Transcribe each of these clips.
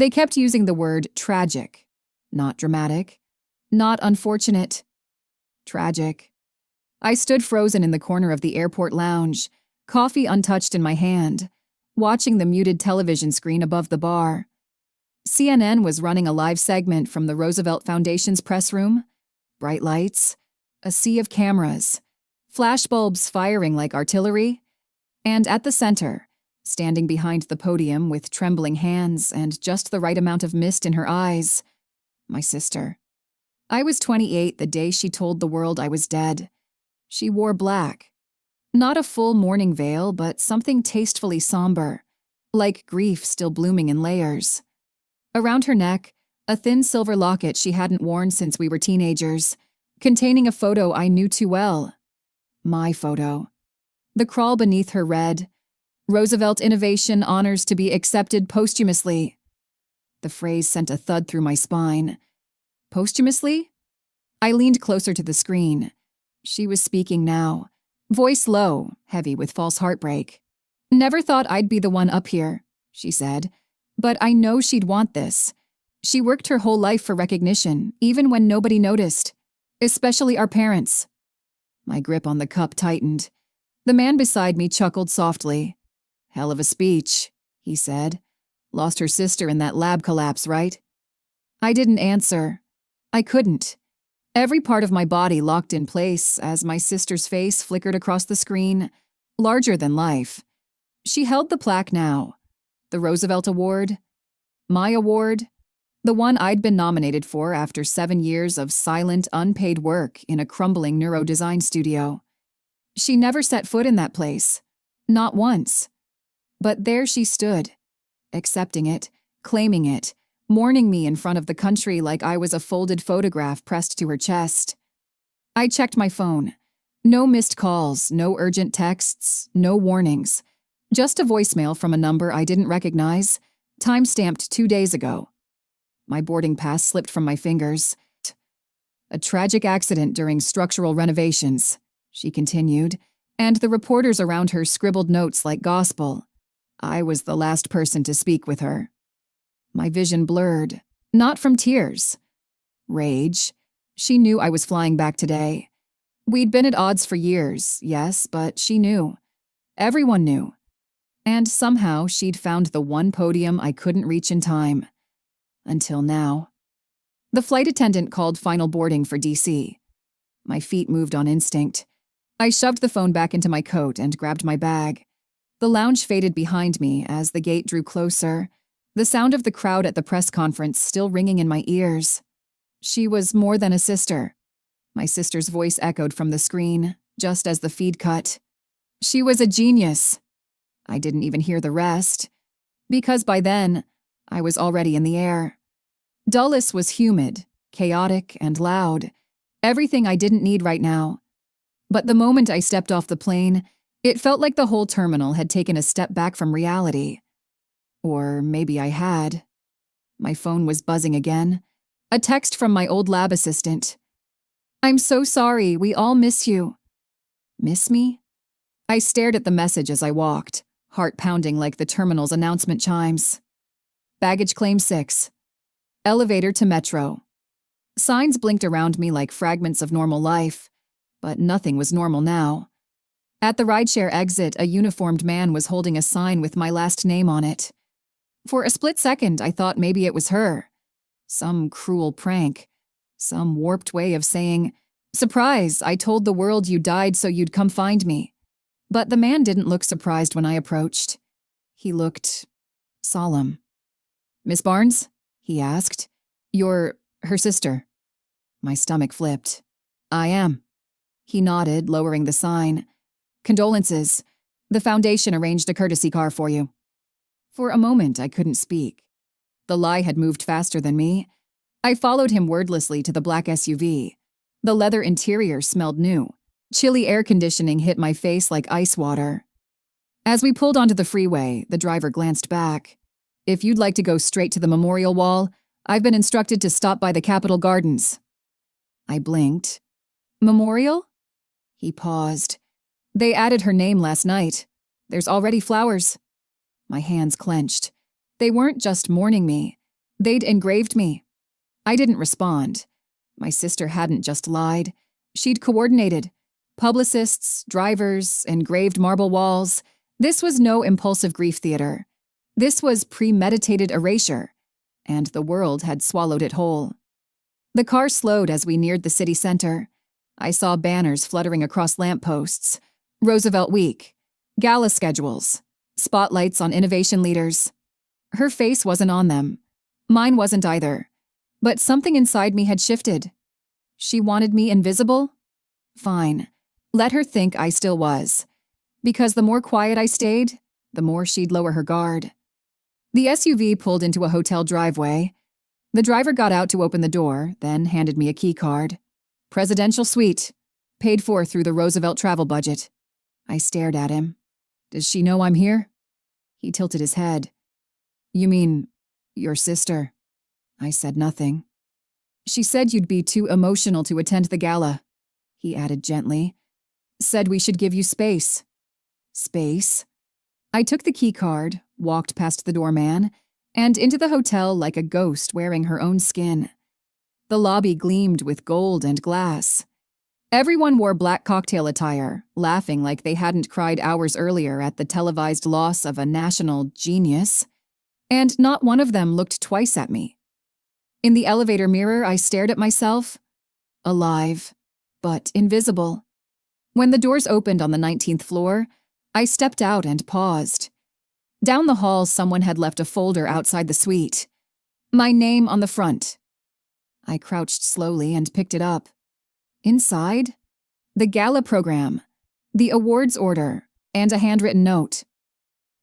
They kept using the word tragic. Not dramatic. Not unfortunate. Tragic. I stood frozen in the corner of the airport lounge, coffee untouched in my hand, watching the muted television screen above the bar. CNN was running a live segment from the Roosevelt Foundation's press room. Bright lights, a sea of cameras, flashbulbs firing like artillery, and at the center, standing behind the podium with trembling hands and just the right amount of mist in her eyes, my sister. I was 28 the day she told the world I was dead. She wore black. Not a full mourning veil, but something tastefully somber, like grief still blooming in layers. Around her neck, a thin silver locket she hadn't worn since we were teenagers, containing a photo I knew too well. My photo. The crawl beneath her read, "Roosevelt Innovation honors to be accepted posthumously." The phrase sent a thud through my spine. Posthumously? I leaned closer to the screen. She was speaking now, voice low, heavy with false heartbreak. "Never thought I'd be the one up here," she said, "but I know she'd want this. She worked her whole life for recognition, even when nobody noticed, especially our parents." My grip on the cup tightened. The man beside me chuckled softly. "Hell of a speech," he said. "Lost her sister in that lab collapse, right?" I didn't answer. I couldn't. Every part of my body locked in place as my sister's face flickered across the screen, larger than life. She held the plaque now. The Roosevelt Award. My award. The one I'd been nominated for after 7 years of silent, unpaid work in a crumbling neurodesign studio. She never set foot in that place. Not once. But there she stood, accepting it, claiming it, mourning me in front of the country like I was a folded photograph pressed to her chest. I checked my phone. No missed calls, no urgent texts, no warnings. Just a voicemail from a number I didn't recognize, time-stamped 2 days ago. My boarding pass slipped from my fingers. "A tragic accident during structural renovations," she continued, and the reporters around her scribbled notes like gospel. I was the last person to speak with her. My vision blurred, not from tears. Rage. She knew I was flying back today. We'd been at odds for years, yes, but she knew. Everyone knew. And somehow she'd found the one podium I couldn't reach in time. Until now. The flight attendant called final boarding for DC. My feet moved on instinct. I shoved the phone back into my coat and grabbed my bag. The lounge faded behind me as the gate drew closer, the sound of the crowd at the press conference still ringing in my ears. She was more than a sister. My sister's voice echoed from the screen, just as the feed cut. She was a genius. I didn't even hear the rest, because by then, I was already in the air. Dulles was humid, chaotic, and loud, everything I didn't need right now. But the moment I stepped off the plane, it felt like the whole terminal had taken a step back from reality. Or maybe I had. My phone was buzzing again. A text from my old lab assistant. "I'm so sorry, we all miss you." Miss me? I stared at the message as I walked, heart pounding like the terminal's announcement chimes. Baggage claim 6. Elevator to Metro. Signs blinked around me like fragments of normal life, but nothing was normal now. At the rideshare exit, a uniformed man was holding a sign with my last name on it. For a split second, I thought maybe it was her. Some cruel prank. Some warped way of saying, "Surprise, I told the world you died so you'd come find me." But the man didn't look surprised when I approached. He looked solemn. "Miss Barnes?" he asked. "You're her sister." My stomach flipped. "I am." He nodded, lowering the sign. "Condolences. The foundation arranged a courtesy car for you." For a moment, I couldn't speak. The lie had moved faster than me. I followed him wordlessly to the black SUV. The leather interior smelled new. Chilly air conditioning hit my face like ice water. As we pulled onto the freeway, the driver glanced back. "If you'd like to go straight to the memorial wall, I've been instructed to stop by the Capitol Gardens." I blinked. "Memorial?" He paused. "They added her name last night. There's already flowers." My hands clenched. They weren't just mourning me. They'd engraved me. I didn't respond. My sister hadn't just lied. She'd coordinated. Publicists, drivers, engraved marble walls. This was no impulsive grief theater. This was premeditated erasure, and the world had swallowed it whole. The car slowed as we neared the city center. I saw banners fluttering across lampposts. Roosevelt Week. Gala schedules. Spotlights on innovation leaders. Her face wasn't on them. Mine wasn't either. But something inside me had shifted. She wanted me invisible? Fine. Let her think I still was. Because the more quiet I stayed, the more she'd lower her guard. The SUV pulled into a hotel driveway. The driver got out to open the door, then handed me a key card. Presidential suite. Paid for through the Roosevelt travel budget. I stared at him. Does she know I'm here? He tilted his head. You mean, your sister? I said nothing. She said you'd be too emotional to attend the gala, he added gently. Said we should give you space. Space? I took the key card, walked past the doorman, and into the hotel like a ghost wearing her own skin. The lobby gleamed with gold and glass. Everyone wore black cocktail attire, laughing like they hadn't cried hours earlier at the televised loss of a national genius. And not one of them looked twice at me. In the elevator mirror, I stared at myself. Alive, but invisible. When the doors opened on the 19th floor, I stepped out and paused. Down the hall, someone had left a folder outside the suite. My name on the front. I crouched slowly and picked it up. Inside, the gala program, the awards order, and a handwritten note.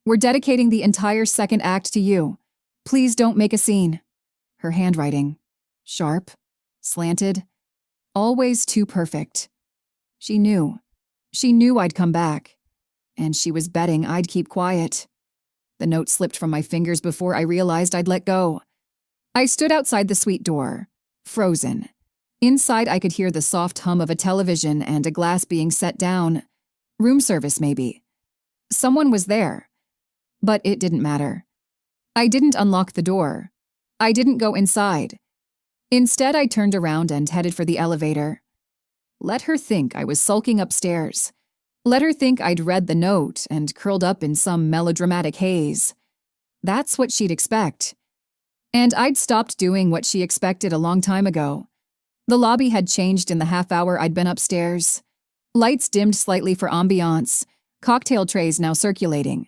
We're dedicating the entire second act to you. Please don't make a scene. Her handwriting. Sharp, slanted, always too perfect. She knew. She knew I'd come back. And she was betting I'd keep quiet. The note slipped from my fingers before I realized I'd let go. I stood outside the suite door, frozen. Inside, I could hear the soft hum of a television and a glass being set down. Room service, maybe. Someone was there. But it didn't matter. I didn't unlock the door. I didn't go inside. Instead, I turned around and headed for the elevator. Let her think I was sulking upstairs. Let her think I'd read the note and curled up in some melodramatic haze. That's what she'd expect. And I'd stopped doing what she expected a long time ago. The lobby had changed in the half hour I'd been upstairs. Lights dimmed slightly for ambiance, cocktail trays now circulating.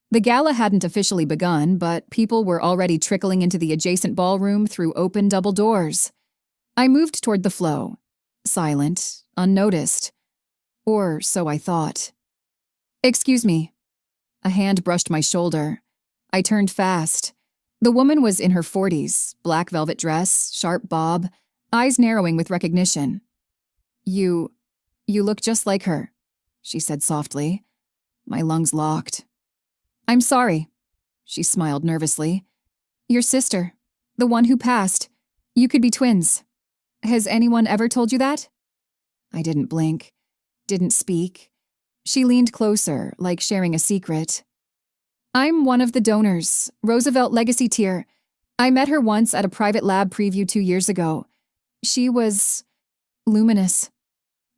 The gala hadn't officially begun, but people were already trickling into the adjacent ballroom through open double doors. I moved toward the flow, silent, unnoticed. Or so I thought. Excuse me. A hand brushed my shoulder. I turned fast. The woman was in her 40s, black velvet dress, sharp bob, eyes narrowing with recognition. You look just like her, she said softly. My lungs locked. I'm sorry, she smiled nervously. Your sister, the one who passed. You could be twins. Has anyone ever told you that? I didn't blink, didn't speak. She leaned closer, like sharing a secret. I'm one of the donors, Roosevelt Legacy Tier. I met her once at a private lab preview 2 years ago. She was luminous.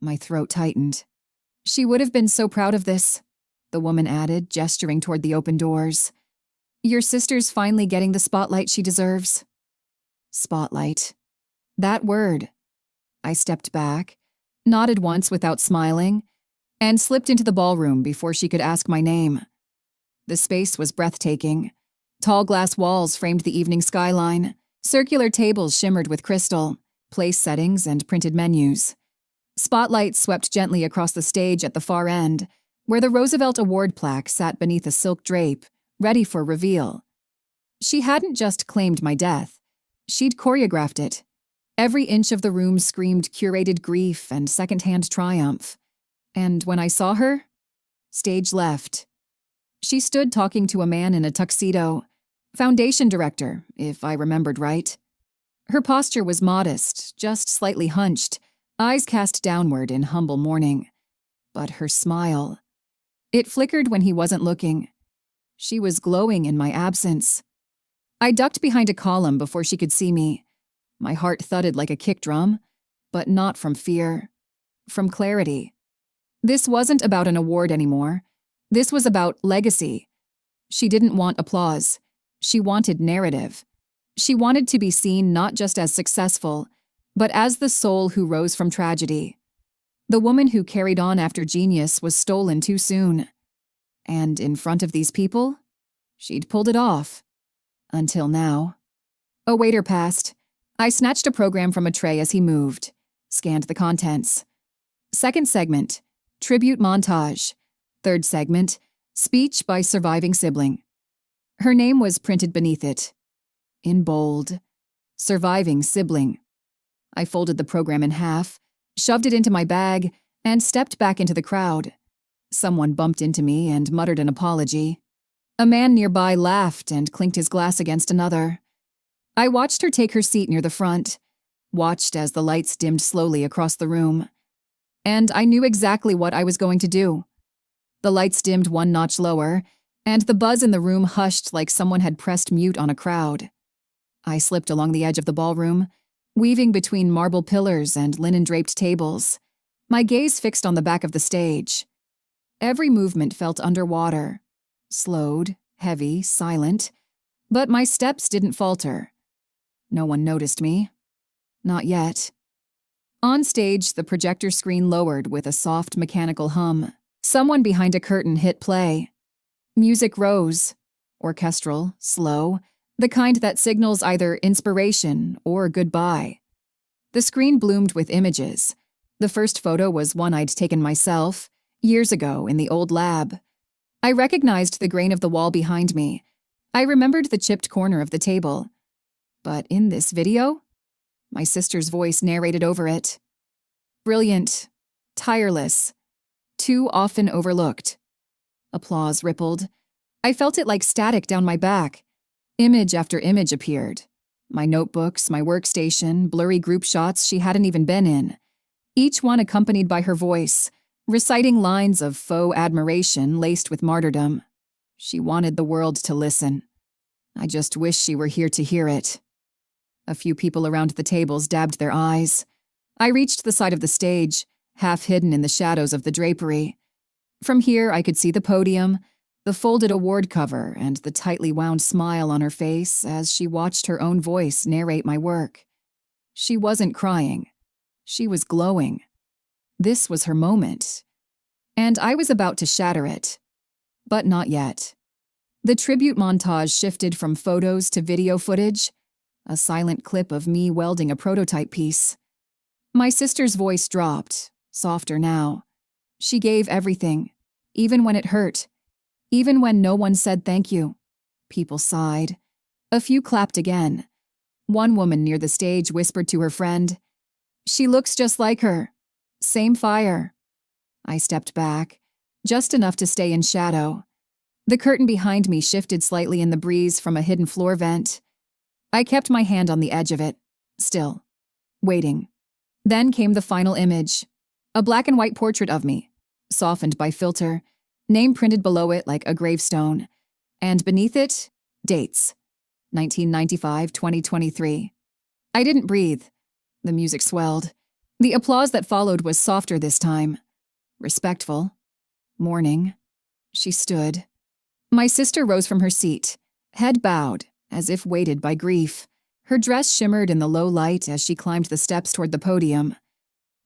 My throat tightened. She would have been so proud of this, the woman added, gesturing toward the open doors. Your sister's finally getting the spotlight she deserves. Spotlight. That word. I stepped back, nodded once without smiling, and slipped into the ballroom before she could ask my name. The space was breathtaking. Tall glass walls framed the evening skyline. Circular tables shimmered with crystal, place settings and printed menus. Spotlights swept gently across the stage at the far end, where the Roosevelt Award plaque sat beneath a silk drape, ready for reveal. She hadn't just claimed my death. She'd choreographed it. Every inch of the room screamed curated grief and second-hand triumph. And when I saw her, stage left. She stood talking to a man in a tuxedo, foundation director, if I remembered right. Her posture was modest, just slightly hunched, eyes cast downward in humble mourning. But her smile, it flickered when he wasn't looking. She was glowing in my absence. I ducked behind a column before she could see me. My heart thudded like a kick drum, but not from fear, from clarity. This wasn't about an award anymore. This was about legacy. She didn't want applause. She wanted narrative. She wanted to be seen not just as successful, but as the soul who rose from tragedy. The woman who carried on after genius was stolen too soon. And in front of these people, she'd pulled it off. Until now. A waiter passed. I snatched a program from a tray as he moved, scanned the contents. Second segment, tribute montage. Third segment, speech by surviving sibling. Her name was printed beneath it. In bold, surviving sibling. I folded the program in half, shoved it into my bag, and stepped back into the crowd. Someone bumped into me and muttered an apology. A man nearby laughed and clinked his glass against another. I watched her take her seat near the front, watched as the lights dimmed slowly across the room. And I knew exactly what I was going to do. The lights dimmed one notch lower, and the buzz in the room hushed like someone had pressed mute on a crowd. I slipped along the edge of the ballroom, weaving between marble pillars and linen-draped tables, my gaze fixed on the back of the stage. Every movement felt underwater, slowed, heavy, silent, but my steps didn't falter. No one noticed me. Not yet. On stage, the projector screen lowered with a soft mechanical hum. Someone behind a curtain hit play. Music rose, orchestral, slow, the kind that signals either inspiration or goodbye. The screen bloomed with images. The first photo was one I'd taken myself, years ago in the old lab. I recognized the grain of the wall behind me. I remembered the chipped corner of the table. But in this video, my sister's voice narrated over it. Brilliant, tireless, too often overlooked. Applause rippled. I felt it like static down my back. Image after image appeared. My notebooks, my workstation, blurry group shots she hadn't even been in. Each one accompanied by her voice, reciting lines of faux admiration laced with martyrdom. She wanted the world to listen. I just wish she were here to hear it. A few people around the tables dabbed their eyes. I reached the side of the stage, half hidden in the shadows of the drapery. From here, I could see the podium, the folded award cover, and the tightly wound smile on her face as she watched her own voice narrate my work. She wasn't crying. She was glowing. This was her moment. And I was about to shatter it. But not yet. The tribute montage shifted from photos to video footage, a silent clip of me welding a prototype piece. My sister's voice dropped, softer now. She gave everything, even when it hurt, even when no one said thank you. People sighed. A few clapped again. One woman near the stage whispered to her friend, "She looks just like her. Same fire." I stepped back, just enough to stay in shadow. The curtain behind me shifted slightly in the breeze from a hidden floor vent. I kept my hand on the edge of it, still, waiting. Then came the final image, a black and white portrait of me, softened by filter, name printed below it like a gravestone, and beneath it, dates, 1995-2023. I didn't breathe. The music swelled. The applause that followed was softer this time. Respectful. Mourning. She stood. My sister rose from her seat, head bowed, as if weighted by grief. Her dress shimmered in the low light as she climbed the steps toward the podium.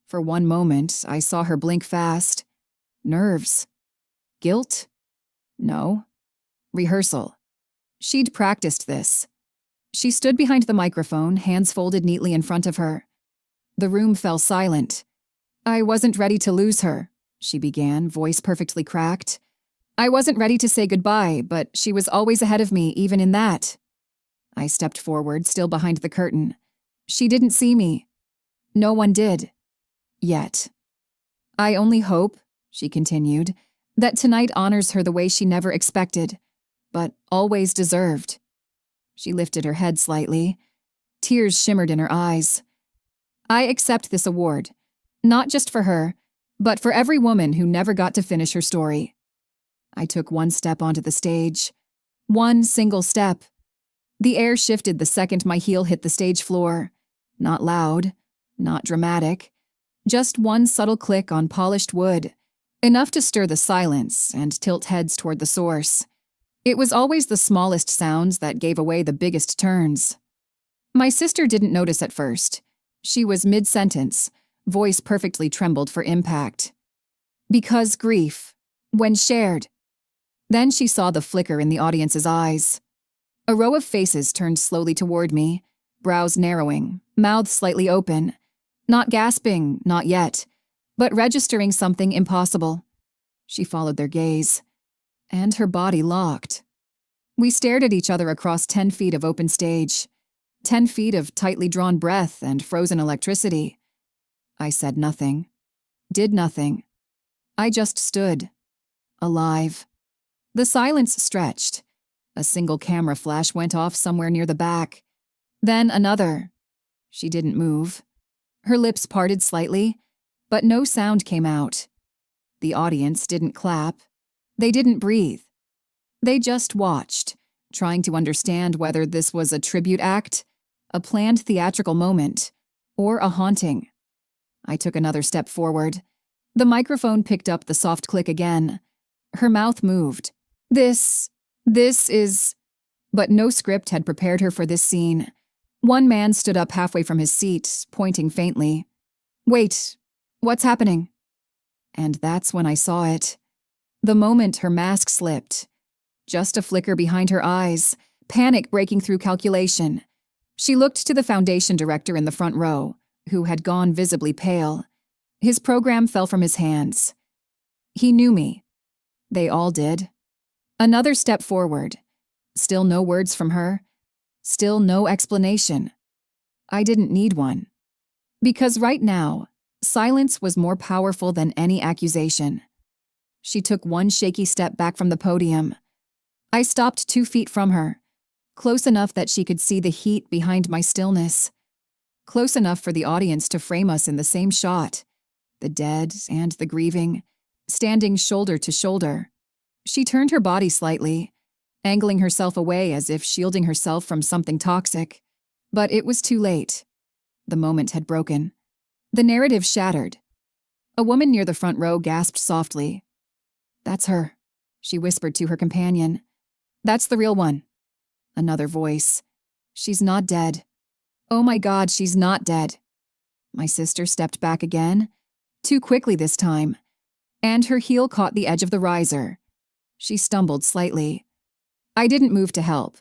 For one moment, I saw her blink fast. Nerves. Guilt? No. Rehearsal. She'd practiced this. She stood behind the microphone, hands folded neatly in front of her. The room fell silent. "I wasn't ready to lose her," she began, voice perfectly cracked. "I wasn't ready to say goodbye, but she was always ahead of me, even in that." I stepped forward, still behind the curtain. She didn't see me. No one did. Yet. "I only hope," she continued, "that tonight honors her the way she never expected, but always deserved." She lifted her head slightly. Tears shimmered in her eyes. "I accept this award, not just for her, but for every woman who never got to finish her story." I took one step onto the stage. One single step. The air shifted the second my heel hit the stage floor. Not loud, not dramatic, just one subtle click on polished wood, enough to stir the silence and tilt heads toward the source. It was always the smallest sounds that gave away the biggest turns. My sister didn't notice at first. She was mid-sentence, voice perfectly trembled for impact. Because grief, when shared. Then she saw the flicker in the audience's eyes. A row of faces turned slowly toward me, brows narrowing, mouths slightly open, not gasping, not yet, but registering something impossible. She followed their gaze, and her body locked. We stared at each other across 10 feet of open stage, 10 feet of tightly drawn breath and frozen electricity. I said nothing, did nothing. I just stood, alive. The silence stretched. A single camera flash went off somewhere near the back. Then another. She didn't move. Her lips parted slightly, but no sound came out. The audience didn't clap. They didn't breathe. They just watched, trying to understand whether this was a tribute act, a planned theatrical moment, or a haunting. I took another step forward. The microphone picked up the soft click again. Her mouth moved. This is... But no script had prepared her for this scene. One man stood up halfway from his seat, pointing faintly. Wait, what's happening? And that's when I saw it. The moment her mask slipped. Just a flicker behind her eyes, panic breaking through calculation. She looked to the foundation director in the front row, who had gone visibly pale. His program fell from his hands. He knew me. They all did. Another step forward. Still no words from her. Still no explanation. I didn't need one. Because right now, silence was more powerful than any accusation. She took one shaky step back from the podium. I stopped 2 feet from her, close enough that she could see the heat behind my stillness. Close enough for the audience to frame us in the same shot. The dead and the grieving, standing shoulder to shoulder. She turned her body slightly, angling herself away as if shielding herself from something toxic. But it was too late. The moment had broken. The narrative shattered. A woman near the front row gasped softly. That's her, she whispered to her companion. That's the real one. Another voice. She's not dead. Oh my God, she's not dead. My sister stepped back again, too quickly this time, and her heel caught the edge of the riser. She stumbled slightly. I didn't move to help.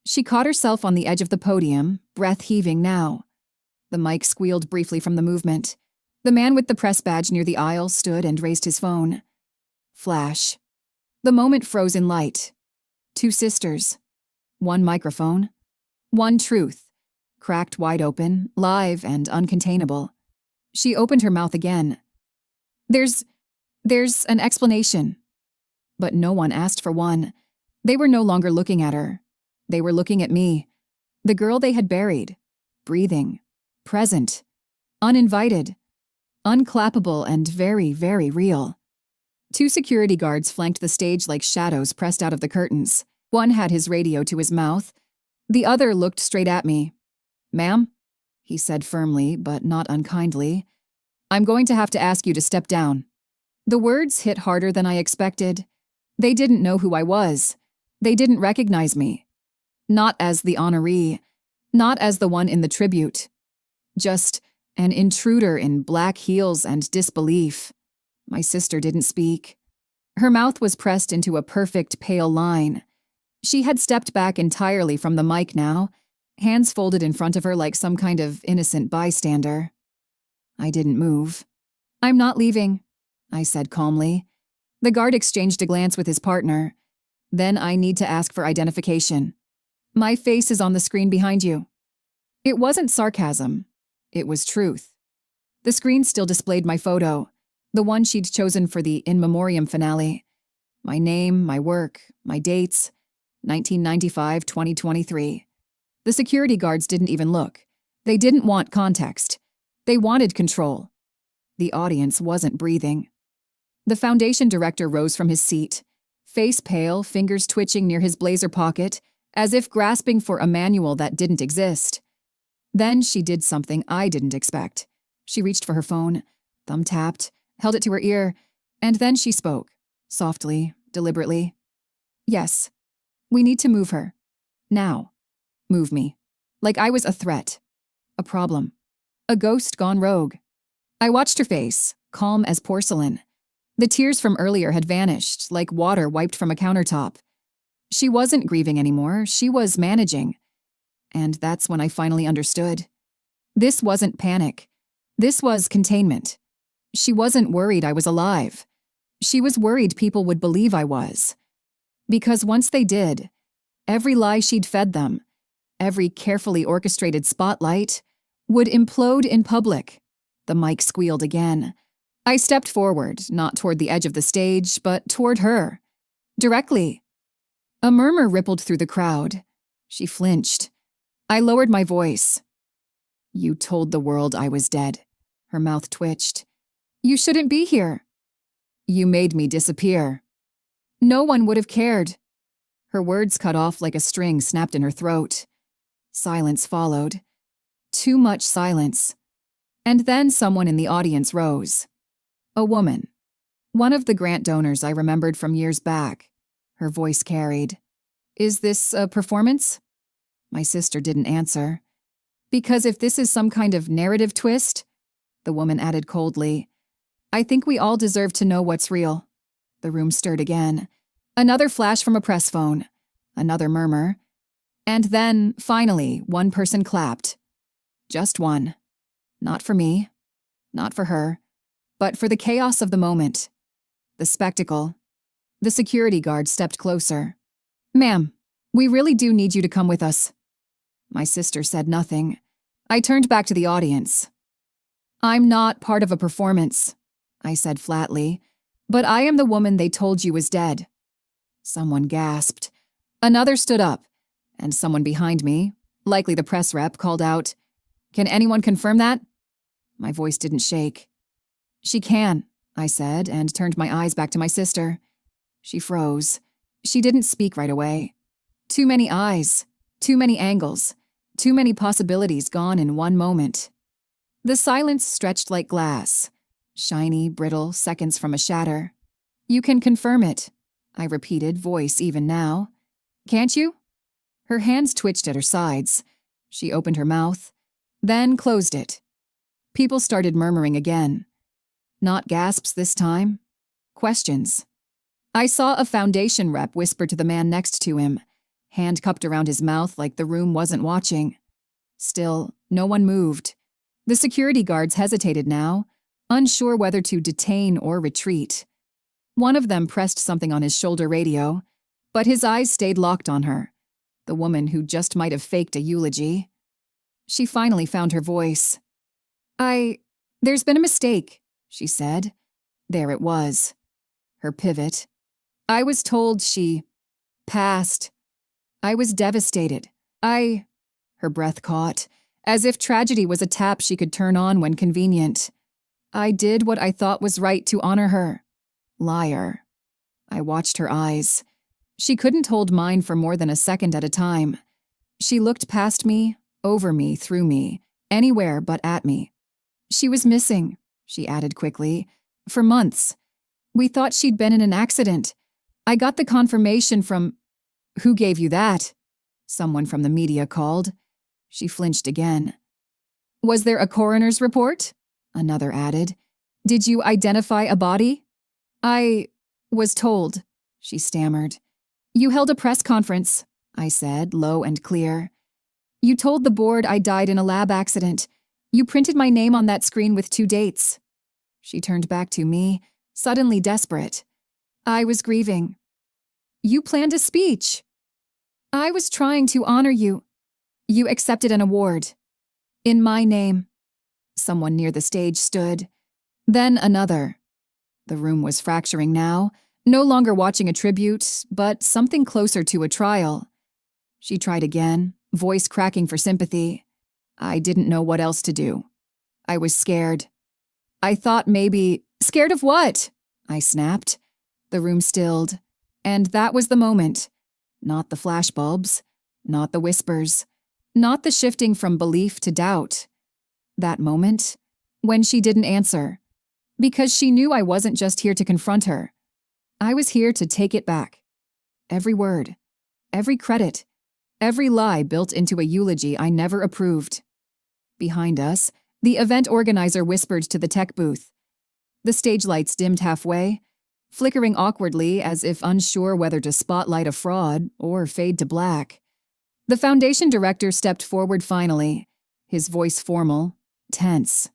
She caught herself on the edge of the podium, breath heaving now. The mic squealed briefly from the movement. The man with the press badge near the aisle stood and raised his phone. Flash. The moment froze in light. 2 sisters. 1 microphone. 1 truth. Cracked wide open, live and uncontainable. She opened her mouth again. There's an explanation. But no one asked for one. They were no longer looking at her. They were looking at me, the girl they had buried, breathing, present, uninvited, unclappable and very, very real. 2 security guards flanked the stage like shadows pressed out of the curtains. One had his radio to his mouth. The other looked straight at me. Ma'am, he said firmly, but not unkindly, I'm going to have to ask you to step down. The words hit harder than I expected. They didn't know who I was. They didn't recognize me. Not as the honoree, not as the one in the tribute. Just an intruder in black heels and disbelief. My sister didn't speak. Her mouth was pressed into a perfect pale line. She had stepped back entirely from the mic now, hands folded in front of her like some kind of innocent bystander. I didn't move. I'm not leaving, I said calmly. The guard exchanged a glance with his partner. Then I need to ask for identification. My face is on the screen behind you. It wasn't sarcasm. It was truth. The screen still displayed my photo, the one she'd chosen for the in memoriam finale. My name, my work, my dates, 1995-2023. The security guards didn't even look. They didn't want context. They wanted control. The audience wasn't breathing. The foundation director rose from his seat, face pale, fingers twitching near his blazer pocket, as if grasping for a manual that didn't exist. Then she did something I didn't expect. She reached for her phone, thumb tapped, held it to her ear, and then she spoke, softly, deliberately. Yes, we need to move her. Now. Move me. Like I was a threat. A problem. A ghost gone rogue. I watched her face, calm as porcelain. The tears from earlier had vanished, like water wiped from a countertop. She wasn't grieving anymore, she was managing. And that's when I finally understood. This wasn't panic. This was containment. She wasn't worried I was alive. She was worried people would believe I was. Because once they did, every lie she'd fed them, every carefully orchestrated spotlight, would implode in public. The mic squealed again. I stepped forward, not toward the edge of the stage, but toward her. Directly. A murmur rippled through the crowd. She flinched. I lowered my voice. You told the world I was dead. Her mouth twitched. You shouldn't be here. You made me disappear. No one would have cared. Her words cut off like a string snapped in her throat. Silence followed. Too much silence. And then someone in the audience rose. A woman. One of the grant donors I remembered from years back. Her voice carried. Is this a performance? My sister didn't answer. Because if this is some kind of narrative twist, the woman added coldly, I think we all deserve to know what's real. The room stirred again. Another flash from a press phone. Another murmur. And then, finally, one person clapped. Just one. Not for me. Not for her. But for the chaos of the moment. The spectacle. The security guard stepped closer. Ma'am, we really do need you to come with us. My sister said nothing. I turned back to the audience. I'm not part of a performance, I said flatly, but I am the woman they told you was dead. Someone gasped. Another stood up, and someone behind me, likely the press rep, called out, Can anyone confirm that? My voice didn't shake. She can, I said, and turned my eyes back to my sister. She froze. She didn't speak right away. Too many eyes, too many angles, too many possibilities gone in one moment. The silence stretched like glass, shiny, brittle, seconds from a shatter. You can confirm it, I repeated, voice even now. Can't you? Her hands twitched at her sides. She opened her mouth, then closed it. People started murmuring again. Not gasps this time. Questions. I saw a foundation rep whisper to the man next to him, hand cupped around his mouth like the room wasn't watching. Still, no one moved. The security guards hesitated now, unsure whether to detain or retreat. One of them pressed something on his shoulder radio, but his eyes stayed locked on her, the woman who just might have faked a eulogy. She finally found her voice. There's been a mistake, she said. There it was. Her pivot. I was told she passed. I was devastated. Her breath caught, as if tragedy was a tap she could turn on when convenient. I did what I thought was right to honor her. Liar. I watched her eyes. She couldn't hold mine for more than a second at a time. She looked past me, over me, through me, anywhere but at me. She was missing, she added quickly, for months. We thought she'd been in an accident. I got the confirmation from— Who gave you that? Someone from the media called. She flinched again. Was there a coroner's report? Another added. Did you identify a body? I was told, she stammered. You held a press conference, I said, low and clear. You told the board I died in a lab accident. You printed my name on that screen with 2 dates. She turned back to me, suddenly desperate. I was grieving. You planned a speech. I was trying to honor you. You accepted an award. In my name. Someone near the stage stood. Then another. The room was fracturing now, no longer watching a tribute, but something closer to a trial. She tried again, voice cracking for sympathy. I didn't know what else to do. I was scared. I thought maybe— Scared of what? I snapped. The room stilled. And that was the moment. Not the flashbulbs. not the whispers, not the shifting from belief to doubt. That moment, when she didn't answer, because she knew I wasn't just here to confront her. I was here to take it back. Every word, every credit, every lie built into a eulogy I never approved. Behind us, the event organizer whispered to the tech booth. The stage lights dimmed halfway, flickering awkwardly as if unsure whether to spotlight a fraud or fade to black. The foundation director stepped forward finally, his voice formal, tense.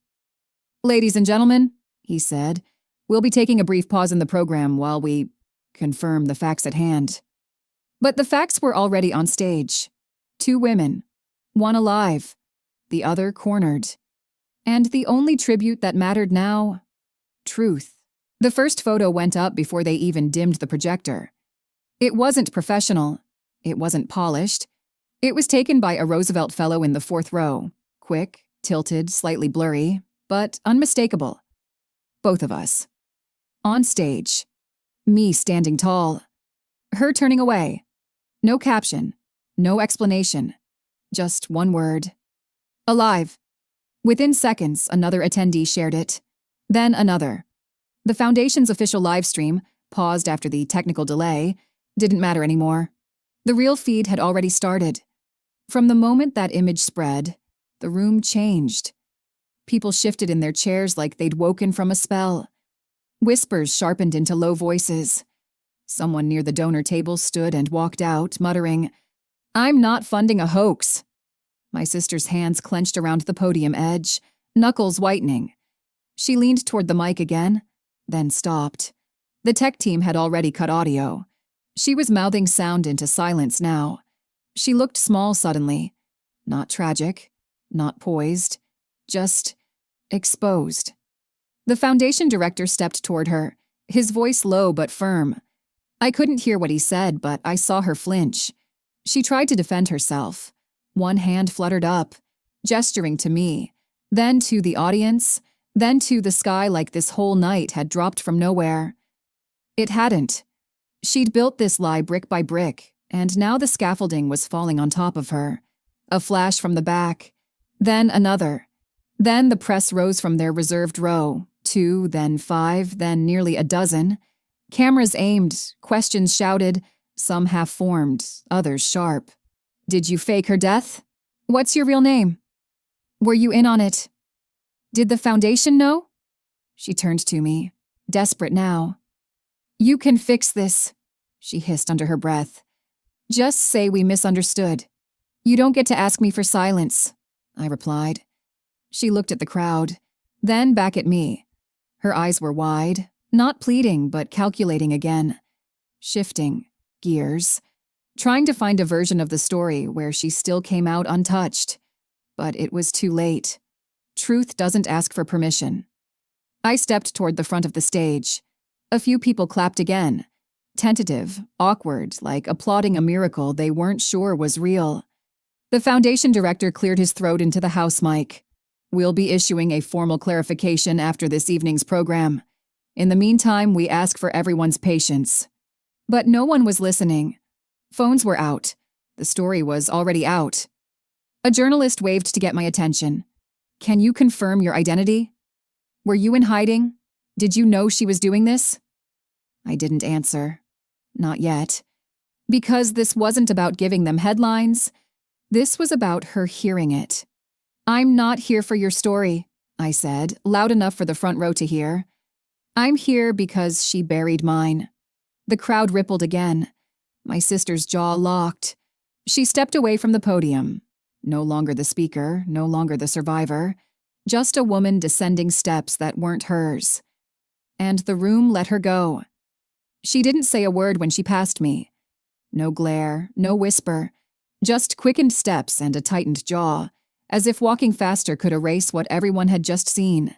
"Ladies and gentlemen," he said, "we'll be taking a brief pause in the program while we confirm the facts at hand." But the facts were already on stage. 2 women, one alive, the other cornered. And the only tribute that mattered now, truth. The first photo went up before they even dimmed the projector. It wasn't professional. It wasn't polished. It was taken by a Roosevelt Fellow in the 4th row. Quick, tilted, slightly blurry, but unmistakable. Both of us. On stage. Me standing tall. Her turning away. No caption. No explanation. Just one word. Alive. Within seconds, another attendee shared it. Then another. The Foundation's official live stream, paused after the technical delay, didn't matter anymore. The real feed had already started. From the moment that image spread, the room changed. People shifted in their chairs like they'd woken from a spell. Whispers sharpened into low voices. Someone near the donor table stood and walked out, muttering, "I'm not funding a hoax." My sister's hands clenched around the podium edge, knuckles whitening. She leaned toward the mic again, then stopped. The tech team had already cut audio. She was mouthing sound into silence now. She looked small suddenly. Not tragic, not poised, just exposed. The foundation director stepped toward her, his voice low but firm. I couldn't hear what he said, but I saw her flinch. She tried to defend herself. One hand fluttered up, gesturing to me, then to the audience, then to the sky like this whole night had dropped from nowhere. It hadn't. She'd built this lie brick by brick, and now the scaffolding was falling on top of her. A flash from the back, then another. Then the press rose from their reserved row, 2, then 5, then nearly a dozen. Cameras aimed, questions shouted, some half-formed, others sharp. "Did you fake her death? What's your real name? Were you in on it? Did the foundation know?" She turned to me, desperate now. "You can fix this," she hissed under her breath. "Just say we misunderstood. You don't get to ask me for silence," I replied. She looked at the crowd, then back at me. Her eyes were wide, not pleading but calculating again. Shifting, gears, trying to find a version of the story where she still came out untouched. But it was too late. Truth doesn't ask for permission. I stepped toward the front of the stage. A few people clapped again. Tentative, awkward, like applauding a miracle they weren't sure was real. The foundation director cleared his throat into the house mic. "We'll be issuing a formal clarification after this evening's program. In the meantime, we ask for everyone's patience." But no one was listening. Phones were out. The story was already out. A journalist waved to get my attention. "Can you confirm your identity? Were you in hiding? Did you know she was doing this?" I didn't answer. Not yet. Because this wasn't about giving them headlines. This was about her hearing it. "I'm not here for your story," I said, loud enough for the front row to hear. "I'm here because she buried mine." The crowd rippled again. My sister's jaw locked. She stepped away from the podium. No longer the speaker, no longer the survivor. Just a woman descending steps that weren't hers. And the room let her go. She didn't say a word when she passed me. No glare, no whisper. Just quickened steps and a tightened jaw, as if walking faster could erase what everyone had just seen.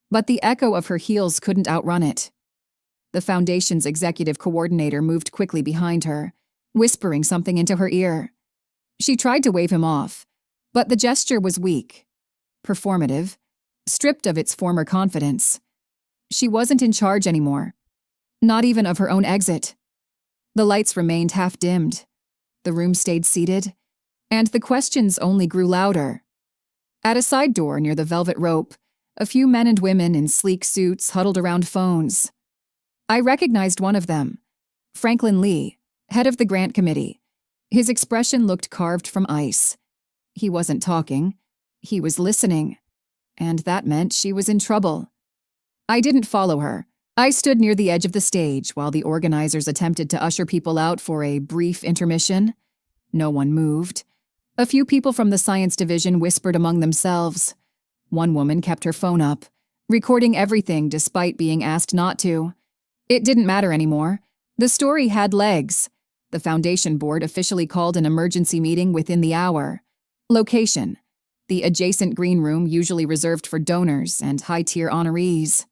But the echo of her heels couldn't outrun it. The foundation's executive coordinator moved quickly behind her, whispering something into her ear. She tried to wave him off, but the gesture was weak, performative, stripped of its former confidence. She wasn't in charge anymore, not even of her own exit. The lights remained half-dimmed. The room stayed seated, And the questions only grew louder. At a side door near the velvet rope, a few men and women in sleek suits huddled around phones. I recognized one of them, Franklin Lee, head of the grant committee. His expression looked carved from ice. He wasn't talking. He was listening. And that meant she was in trouble. I didn't follow her. I stood near the edge of the stage while the organizers attempted to usher people out for a brief intermission. No one moved. A few people from the science division whispered among themselves. One woman kept her phone up, recording everything despite being asked not to. It didn't matter anymore. The story had legs. The foundation board officially called an emergency meeting within the hour. Location: the adjacent green room usually reserved for donors and high-tier honorees.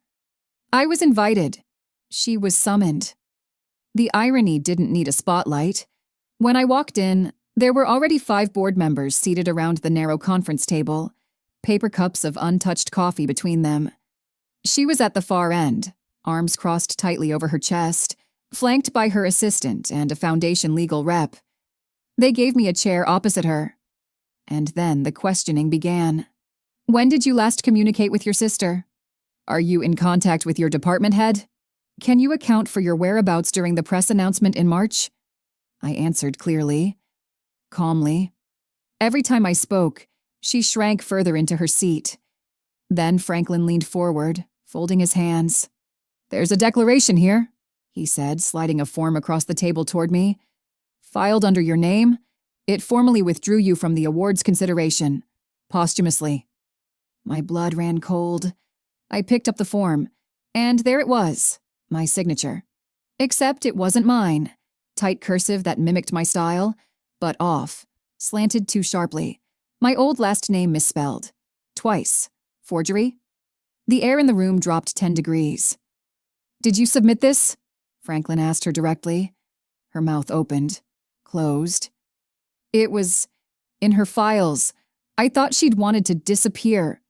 I was invited. She was summoned. The irony didn't need a spotlight. When I walked in, there were already 5 board members seated around the narrow conference table, paper cups of untouched coffee between them. She was at the far end, arms crossed tightly over her chest, flanked by her assistant and a foundation legal rep. They gave me a chair opposite her. And then the questioning began. When did you last communicate with your sister? Are you in contact with your department head? Can you account for your whereabouts during the press announcement in March? I answered clearly, calmly. Every time I spoke, she shrank further into her seat. Then Franklin leaned forward, folding his hands. There's a declaration here, he said, sliding a form across the table toward me. Filed under your name, it formally withdrew you from the awards consideration, posthumously. My blood ran cold. I picked up the form, and there it was, my signature. Except it wasn't mine. Tight cursive that mimicked my style, but off, slanted too sharply. My old last name misspelled. Twice. Forgery? The air in the room dropped 10 degrees. Did you submit this? Franklin asked her directly. Her mouth opened, closed. It was in her files. I thought she'd wanted to disappear.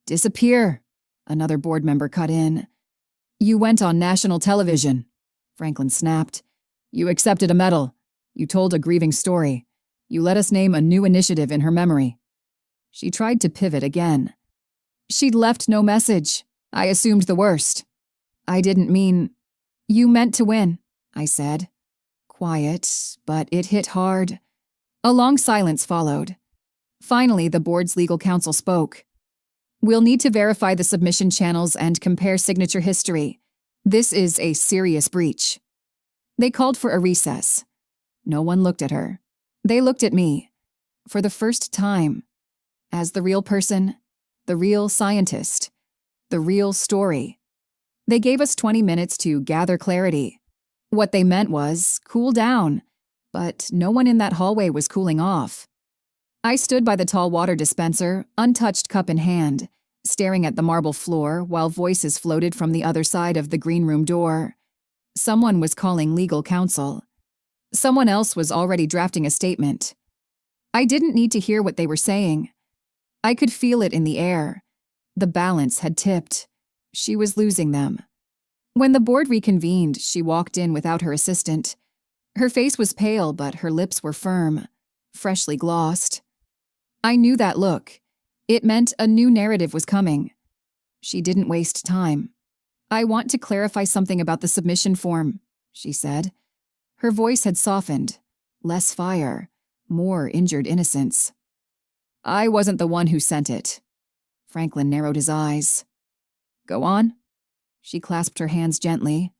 Disappear, another board member cut in. You went on national television, Franklin snapped. You accepted a medal. You told a grieving story. You let us name a new initiative in her memory. She tried to pivot again. She'd left no message. I assumed the worst. I didn't mean... You meant to win, I said. Quiet, but it hit hard. A long silence followed. Finally, the board's legal counsel spoke. We'll need to verify the submission channels and compare signature history. This is a serious breach. They called for a recess. No one looked at her. They looked at me. For the first time. As the real person, the real scientist, the real story. They gave us 20 minutes to gather clarity. What they meant was, cool down. But no one in that hallway was cooling off. I stood by the tall water dispenser, untouched cup in hand, staring at the marble floor while voices floated from the other side of the green room door. Someone was calling legal counsel. Someone else was already drafting a statement. I didn't need to hear what they were saying. I could feel it in the air. The balance had tipped. She was losing them. When the board reconvened, she walked in without her assistant. Her face was pale, but her lips were firm, freshly glossed. I knew that look. It meant a new narrative was coming. She didn't waste time. I want to clarify something about the submission form, she said. Her voice had softened. Less fire, more injured innocence. I wasn't the one who sent it. Franklin narrowed his eyes. Go on. She clasped her hands gently.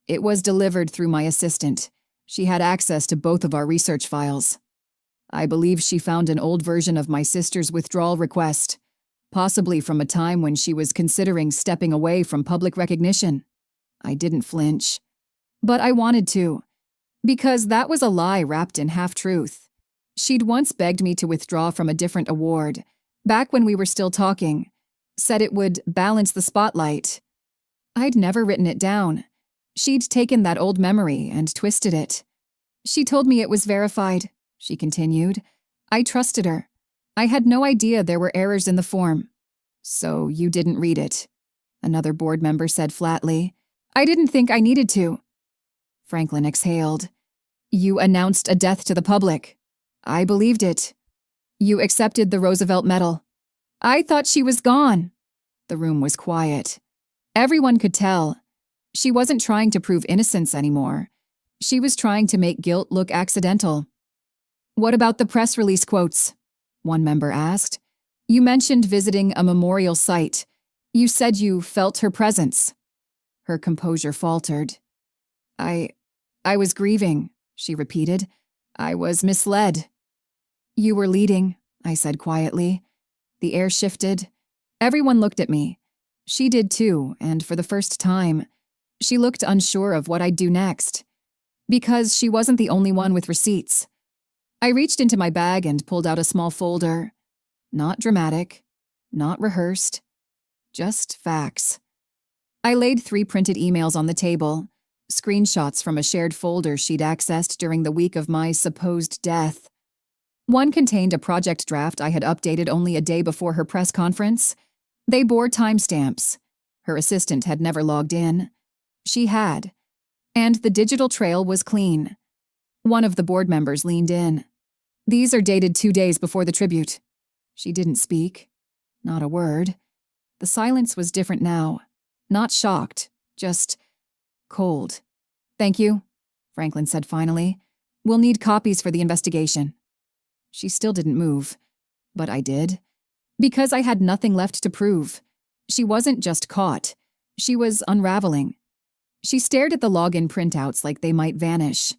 It was delivered through my assistant. She had access to both of our research files. I believe she found an old version of my sister's withdrawal request, possibly from a time when she was considering stepping away from public recognition. I didn't flinch. But I wanted to, because that was a lie wrapped in half-truth. She'd once begged me to withdraw from a different award, back when we were still talking, said it would balance the spotlight. I'd never written it down. She'd taken that old memory and twisted it. She told me it was verified, she continued. I trusted her. I had no idea there were errors in the form. So you didn't read it, another board member said flatly. I didn't think I needed to. Franklin exhaled. You announced a death to the public. I believed it. You accepted the Roosevelt Medal. I thought she was gone. The room was quiet. Everyone could tell. She wasn't trying to prove innocence anymore. She was trying to make guilt look accidental. What about the press release quotes? One member asked. You mentioned visiting a memorial site. You said you felt her presence. Her composure faltered. I was grieving, she repeated. I was misled. You were leading, I said quietly. The air shifted. Everyone looked at me. She did too, and for the first time, she looked unsure of what I'd do next. Because she wasn't the only one with receipts. I reached into my bag and pulled out a small folder. Not dramatic, not rehearsed, just facts. I laid 3 printed emails on the table, screenshots from a shared folder she'd accessed during the week of my supposed death. One contained a project draft I had updated only a day before her press conference. They bore timestamps. Her assistant had never logged in. She had. And the digital trail was clean. One of the board members leaned in. These are dated 2 days before the tribute. She didn't speak. Not a word. The silence was different now. Not shocked, just cold. Thank you, Franklin said finally. We'll need copies for the investigation. She still didn't move. But I did. Because I had nothing left to prove. She wasn't just caught. She was unraveling. She stared at the login printouts like they might vanish.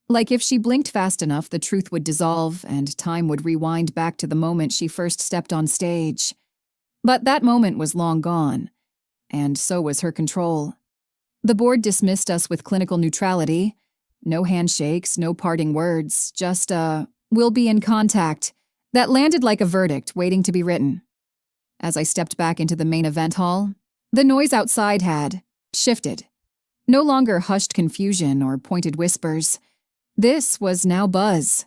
Like if she blinked fast enough, the truth would dissolve and time would rewind back to the moment she first stepped on stage. But that moment was long gone. And so was her control. The board dismissed us with clinical neutrality. No handshakes, no parting words, just we'll be in contact, that landed like a verdict waiting to be written. As I stepped back into the main event hall, the noise outside had shifted. No longer hushed confusion or pointed whispers. This was now buzz.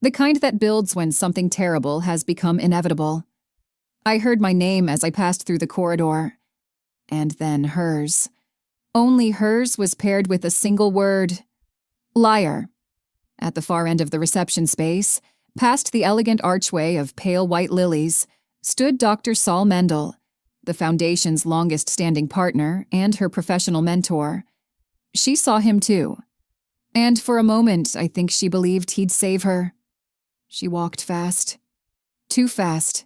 The kind that builds when something terrible has become inevitable. I heard my name as I passed through the corridor. And then hers. Only hers was paired with a single word. Liar. At the far end of the reception space, past the elegant archway of pale white lilies, stood Dr. Saul Mendel, the Foundation's longest-standing partner and her professional mentor. She saw him too. And for a moment, I think she believed he'd save her. She walked fast. Too fast.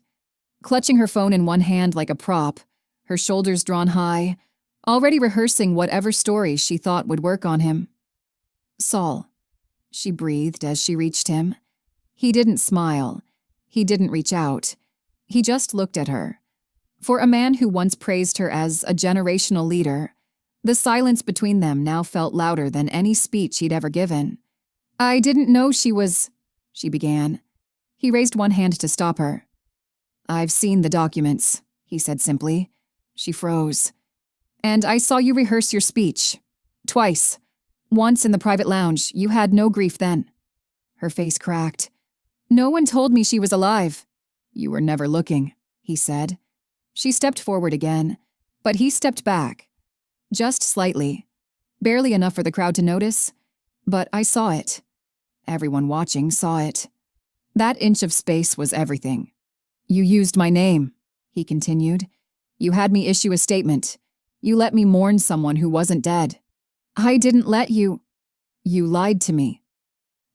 Clutching her phone in one hand like a prop, her shoulders drawn high, already rehearsing whatever story she thought would work on him. Saul, she breathed as she reached him. He didn't smile. He didn't reach out. He just looked at her. For a man who once praised her as a generational leader, the silence between them now felt louder than any speech he'd ever given. I didn't know she was, she began. He raised one hand to stop her. I've seen the documents, he said simply. She froze. And I saw you rehearse your speech. Twice. Once in the private lounge. You had no grief then. Her face cracked. No one told me she was alive. You were never looking, he said. She stepped forward again, but he stepped back. Just slightly. Barely enough for the crowd to notice, but I saw it. Everyone watching saw it. That inch of space was everything. You used my name, he continued. You had me issue a statement. You let me mourn someone who wasn't dead. I didn't let you. You lied to me.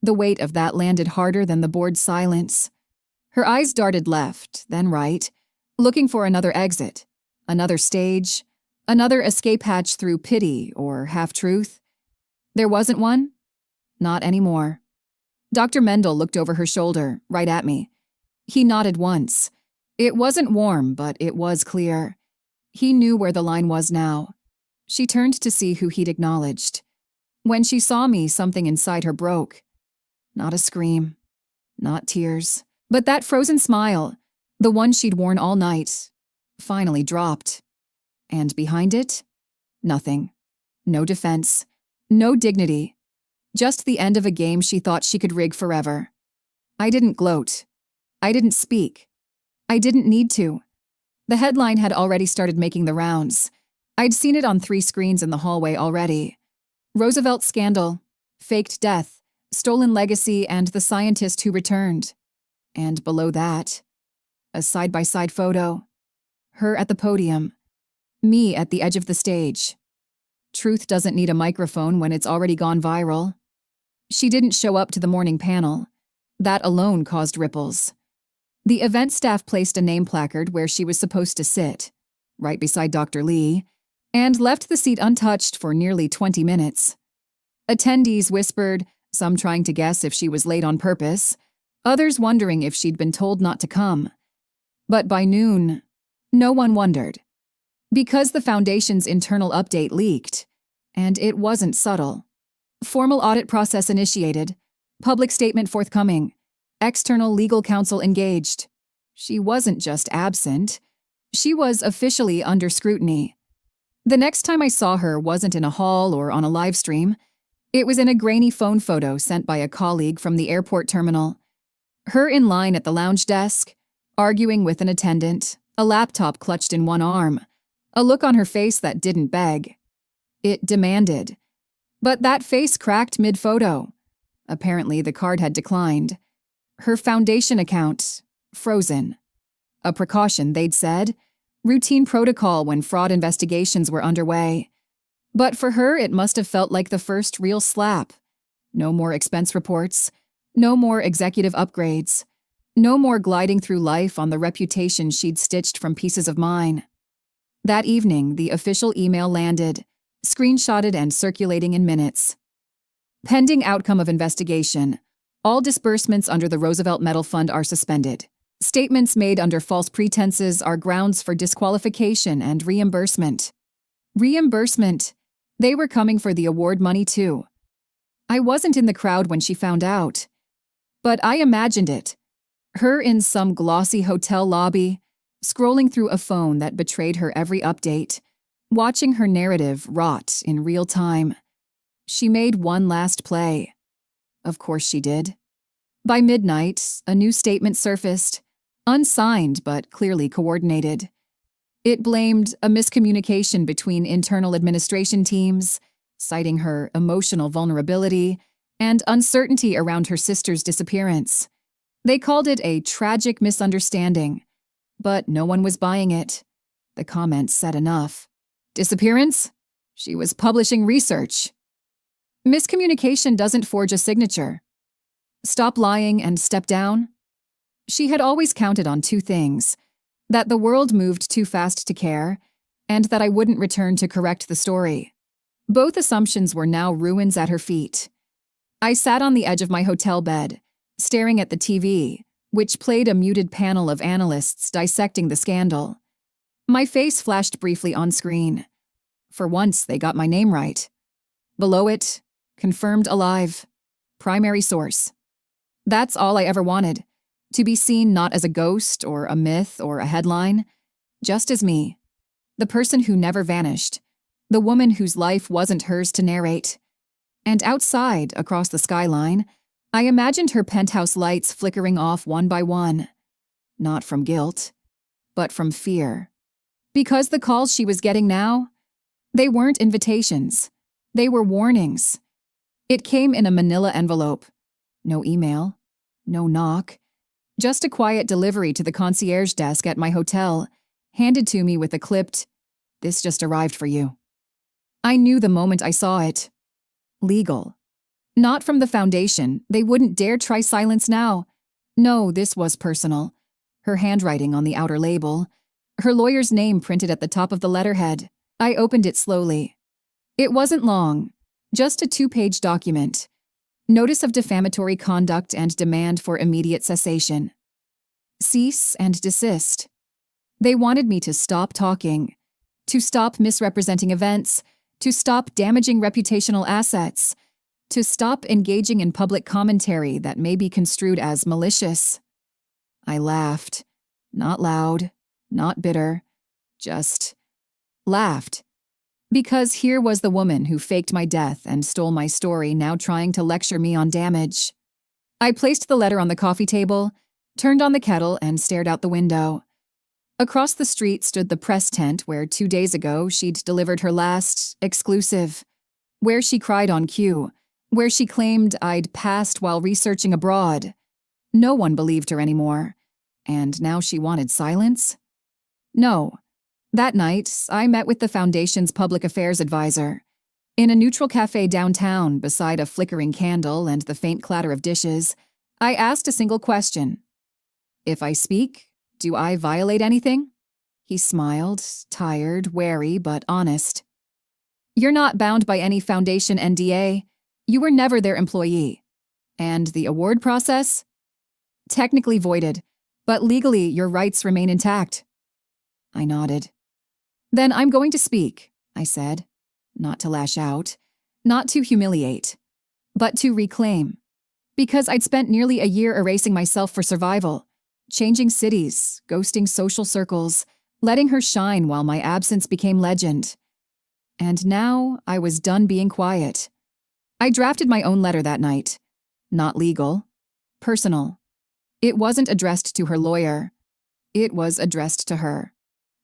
The weight of that landed harder than the board's silence. Her eyes darted left, then right, looking for another exit, another stage, another escape hatch through pity or half-truth. There wasn't one? Not anymore. Dr. Mendel looked over her shoulder, right at me. He nodded once. It wasn't warm, but it was clear. He knew where the line was now. She turned to see who he'd acknowledged. When she saw me, something inside her broke. Not a scream, not tears, but that frozen smile, the one she'd worn all night, finally dropped. And behind it, nothing. No defense, no dignity. Just the end of a game she thought she could rig forever. I didn't gloat. I didn't speak. I didn't need to. The headline had already started making the rounds. I'd seen it on 3 screens in the hallway already. Roosevelt scandal, faked death, stolen legacy, and the scientist who returned. And below that, a side-by-side photo. Her at the podium, me at the edge of the stage. Truth doesn't need a microphone when it's already gone viral. She didn't show up to the morning panel. That alone caused ripples. The event staff placed a name placard where she was supposed to sit, right beside Dr. Lee, and left the seat untouched for nearly 20 minutes. Attendees whispered, some trying to guess if she was late on purpose, others wondering if she'd been told not to come. But by noon, no one wondered. Because the Foundation's internal update leaked, and it wasn't subtle. Formal audit process initiated, public statement forthcoming, external legal counsel engaged. She wasn't just absent, she was officially under scrutiny. The next time I saw her wasn't in a hall or on a live stream. It was in a grainy phone photo sent by a colleague from the airport terminal. Her in line at the lounge desk, arguing with an attendant, a laptop clutched in one arm, a look on her face that didn't beg. It demanded. But that face cracked mid-photo. Apparently the card had declined. Her Foundation account, frozen. A precaution, they'd said. Routine protocol when fraud investigations were underway. But for her, it must have felt like the first real slap. No more expense reports. No more executive upgrades. No more gliding through life on the reputation she'd stitched from pieces of mine. That evening, the official email landed, screenshotted and circulating in minutes. Pending outcome of investigation, all disbursements under the Roosevelt Medal Fund are suspended. Statements made under false pretenses are grounds for disqualification and reimbursement. Reimbursement. They were coming for the award money too. I wasn't in the crowd when she found out. But I imagined it. Her in some glossy hotel lobby, scrolling through a phone that betrayed her every update, watching her narrative rot in real time. She made one last play. Of course she did. By midnight, a new statement surfaced, unsigned but clearly coordinated. It blamed a miscommunication between internal administration teams, citing her emotional vulnerability and uncertainty around her sister's disappearance. They called it a tragic misunderstanding, but no one was buying it. The comments said enough. Disappearance? She was publishing research. Miscommunication doesn't forge a signature. Stop lying and step down? She had always counted on two things: that the world moved too fast to care, and that I wouldn't return to correct the story. Both assumptions were now ruins at her feet. I sat on the edge of my hotel bed, staring at the TV, which played a muted panel of analysts dissecting the scandal. My face flashed briefly on screen. For once, they got my name right. Below it, confirmed alive. Primary source. That's all I ever wanted. To be seen not as a ghost or a myth or a headline, just as me. The person who never vanished. The woman whose life wasn't hers to narrate. And outside, across the skyline, I imagined her penthouse lights flickering off one by one. Not from guilt, but from fear. Because the calls she was getting now, they weren't invitations. They were warnings. It came in a manila envelope. No email, no knock. Just a quiet delivery to the concierge desk at my hotel, handed to me with a clipped, "This just arrived for you." I knew the moment I saw it. Legal. Not from the Foundation. They wouldn't dare try silence now. No, this was personal. Her handwriting on the outer label. Her lawyer's name printed at the top of the letterhead. I opened it slowly. It wasn't long. Just a 2-page document. Notice of defamatory conduct and demand for immediate cessation. Cease and desist. They wanted me to stop talking, to stop misrepresenting events, to stop damaging reputational assets, to stop engaging in public commentary that may be construed as malicious. I laughed. Not loud, not bitter, just laughed. Because here was the woman who faked my death and stole my story now trying to lecture me on damage. I placed the letter on the coffee table, turned on the kettle, and stared out the window. Across the street stood the press tent where 2 days ago she'd delivered her last exclusive, where she cried on cue, where she claimed I'd passed while researching abroad. No one believed her anymore. And now she wanted silence? No. That night, I met with the Foundation's public affairs advisor. In a neutral cafe downtown, beside a flickering candle and the faint clatter of dishes, I asked a single question. If I speak, do I violate anything? He smiled, tired, wary, but honest. You're not bound by any Foundation NDA. You were never their employee. And the award process? Technically voided, but legally your rights remain intact. I nodded. Then I'm going to speak, I said. Not to lash out, not to humiliate, but to reclaim. Because I'd spent nearly a year erasing myself for survival, changing cities, ghosting social circles, letting her shine while my absence became legend. And now I was done being quiet. I drafted my own letter that night. Not legal. Personal. It wasn't addressed to her lawyer. It was addressed to her.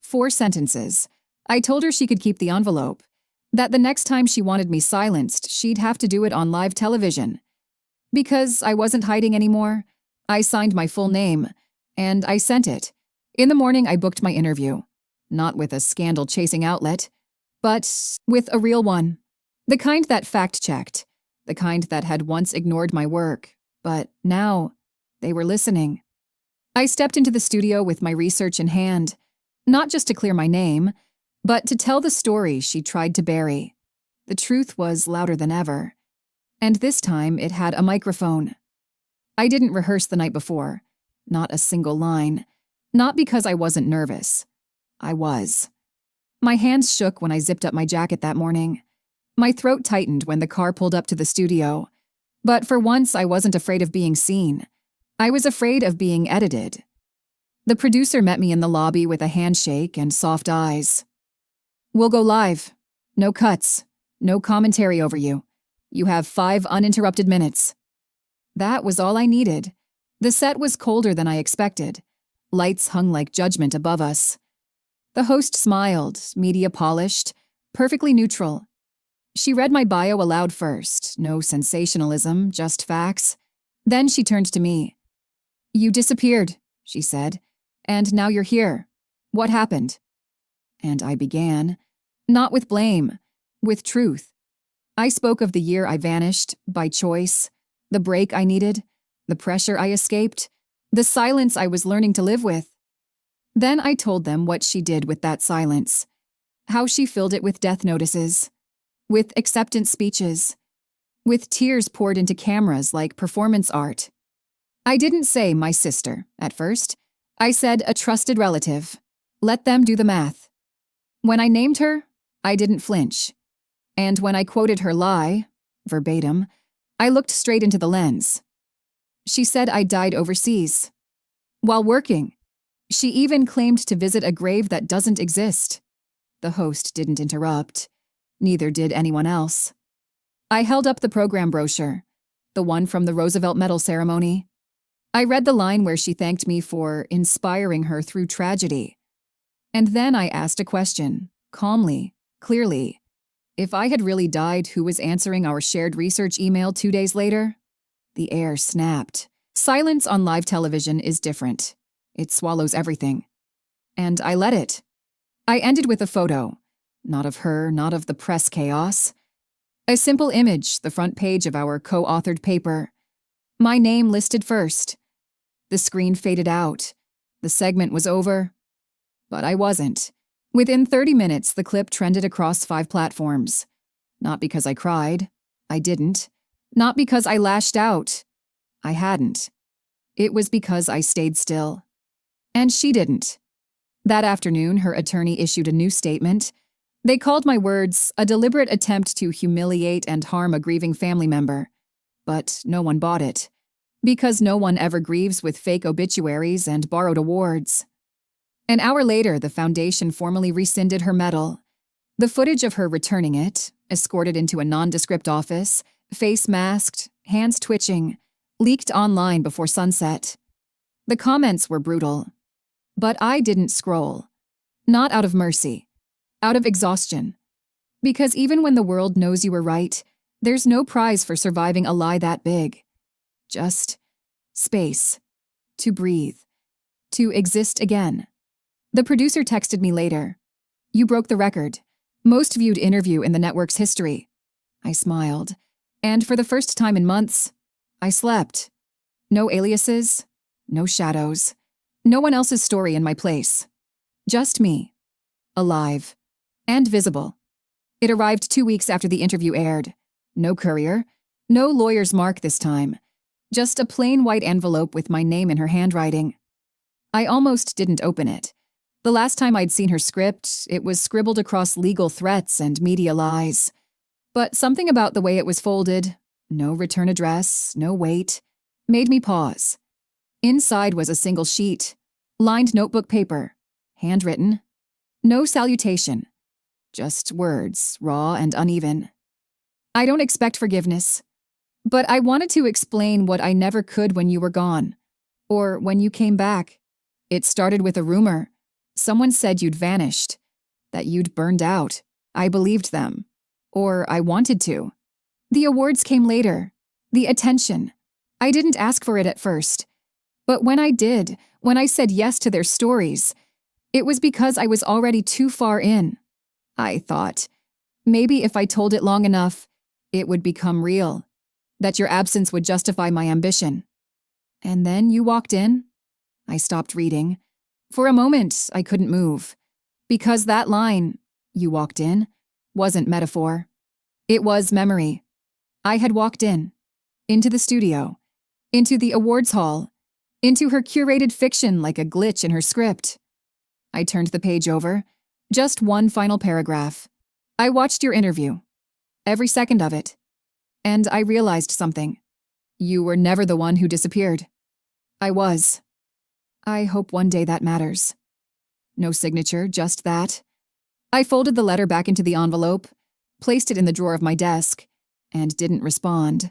4 sentences. I told her she could keep the envelope. That the next time she wanted me silenced, she'd have to do it on live television. Because I wasn't hiding anymore, I signed my full name, and I sent it. In the morning, I booked my interview. Not with a scandal-chasing outlet, but with a real one. The kind that fact-checked. The kind that had once ignored my work. But now, they were listening. I stepped into the studio with my research in hand, not just to clear my name, but to tell the story she tried to bury. The truth was louder than ever. And this time, it had a microphone. I didn't rehearse the night before. Not a single line. Not because I wasn't nervous. I was. My hands shook when I zipped up my jacket that morning. My throat tightened when the car pulled up to the studio. But for once, I wasn't afraid of being seen. I was afraid of being edited. The producer met me in the lobby with a handshake and soft eyes. We'll go live. No cuts. No commentary over you. You have 5 uninterrupted minutes. That was all I needed. The set was colder than I expected. Lights hung like judgment above us. The host smiled, media polished, perfectly neutral. She read my bio aloud first, no sensationalism, just facts. Then she turned to me. You disappeared, she said, and now you're here. What happened? And I began, not with blame, with truth. I spoke of the year I vanished, by choice, the break I needed, the pressure I escaped, the silence I was learning to live with. Then I told them what she did with that silence, how she filled it with death notices, with acceptance speeches, with tears poured into cameras like performance art. I didn't say my sister, at first. I said a trusted relative. Let them do the math. When I named her, I didn't flinch. And when I quoted her lie, verbatim, I looked straight into the lens. She said I died overseas. While working. She even claimed to visit a grave that doesn't exist. The host didn't interrupt. Neither did anyone else. I held up the program brochure, the one from the Roosevelt Medal ceremony. I read the line where she thanked me for inspiring her through tragedy. And then I asked a question, calmly, clearly. If I had really died, who was answering our shared research email 2 days later? The air snapped. Silence on live television is different. It swallows everything. And I let it. I ended with a photo. Not of her, not of the press chaos. A simple image, the front page of our co-authored paper. My name listed first. The screen faded out. The segment was over. But I wasn't. Within 30 minutes, the clip trended across 5 platforms. Not because I cried. I didn't. Not because I lashed out. I hadn't. It was because I stayed still. And she didn't. That afternoon, her attorney issued a new statement. They called my words a deliberate attempt to humiliate and harm a grieving family member. But no one bought it. Because no one ever grieves with fake obituaries and borrowed awards. An hour later, the foundation formally rescinded her medal. The footage of her returning it, escorted into a nondescript office, face masked, hands twitching, leaked online before sunset. The comments were brutal. But I didn't scroll. Not out of mercy. Out of exhaustion. Because even when the world knows you were right, There's no prize for surviving a lie that big. Just space. To breathe. To exist again. The producer texted me later. You broke the record. Most viewed interview in the network's history. I smiled. And for the first time in months, I slept. No aliases. No shadows. No one else's story in my place. Just me. Alive. And visible. It arrived 2 weeks after the interview aired. No courier. No lawyer's mark this time. Just a plain white envelope with my name in her handwriting. I almost didn't open it. The last time I'd seen her script, it was scribbled across legal threats and media lies. But something about the way it was folded, no return address, no weight, made me pause. Inside was a single sheet, lined notebook paper, handwritten. No salutation. Just words, raw and uneven. I don't expect forgiveness. But I wanted to explain what I never could when you were gone. Or when you came back. It started with a rumor. Someone said you'd vanished. That you'd burned out. I believed them. Or I wanted to. The awards came later. The attention. I didn't ask for it at first. But when I did, when I said yes to their stories, it was because I was already too far in. I thought, maybe if I told it long enough, it would become real. That your absence would justify my ambition. And then you walked in. I stopped reading. For a moment, I couldn't move. Because that line, you walked in, wasn't metaphor. It was memory. I had walked in. Into the studio. Into the awards hall. Into her curated fiction like a glitch in her script. I turned the page over. Just one final paragraph. I watched your interview. Every second of it. And I realized something. You were never the one who disappeared. I was. I hope one day that matters. No signature, just that. I folded the letter back into the envelope, placed it in the drawer of my desk, and didn't respond.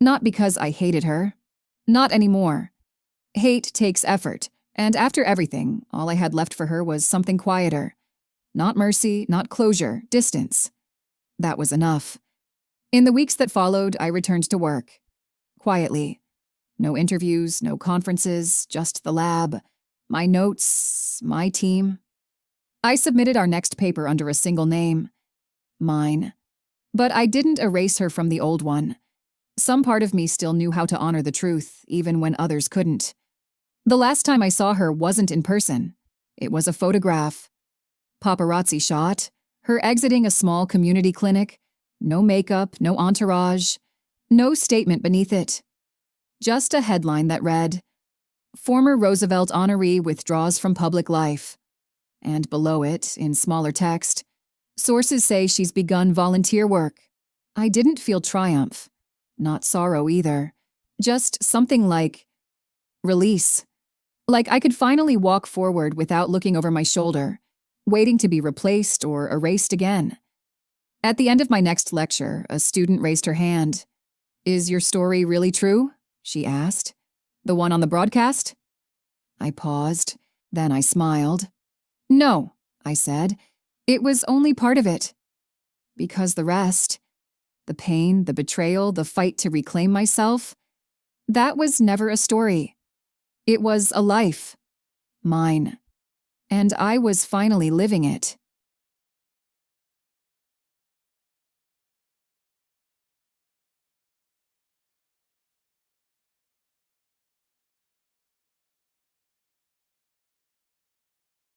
Not because I hated her. Not anymore. Hate takes effort, and after everything, all I had left for her was something quieter. Not mercy, not closure, distance. That was enough. In the weeks that followed, I returned to work. Quietly. No interviews, no conferences, just the lab. My notes, my team. I submitted our next paper under a single name. Mine. But I didn't erase her from the old one. Some part of me still knew how to honor the truth, even when others couldn't. The last time I saw her wasn't in person. It was a photograph. Paparazzi shot, her exiting a small community clinic. No makeup, no entourage, no statement beneath it. Just a headline that read, Former Roosevelt honoree withdraws from public life. And below it, in smaller text, sources say she's begun volunteer work. I didn't feel triumph. Not sorrow either. Just something like release. Like I could finally walk forward without looking over my shoulder, waiting to be replaced or erased again. At the end of my next lecture, a student raised her hand. Is your story really true? She asked. The one on the broadcast? I paused. Then I smiled. No, I said. It was only part of it. Because the rest, the pain, the betrayal, the fight to reclaim myself, that was never a story. It was a life. Mine. And I was finally living it.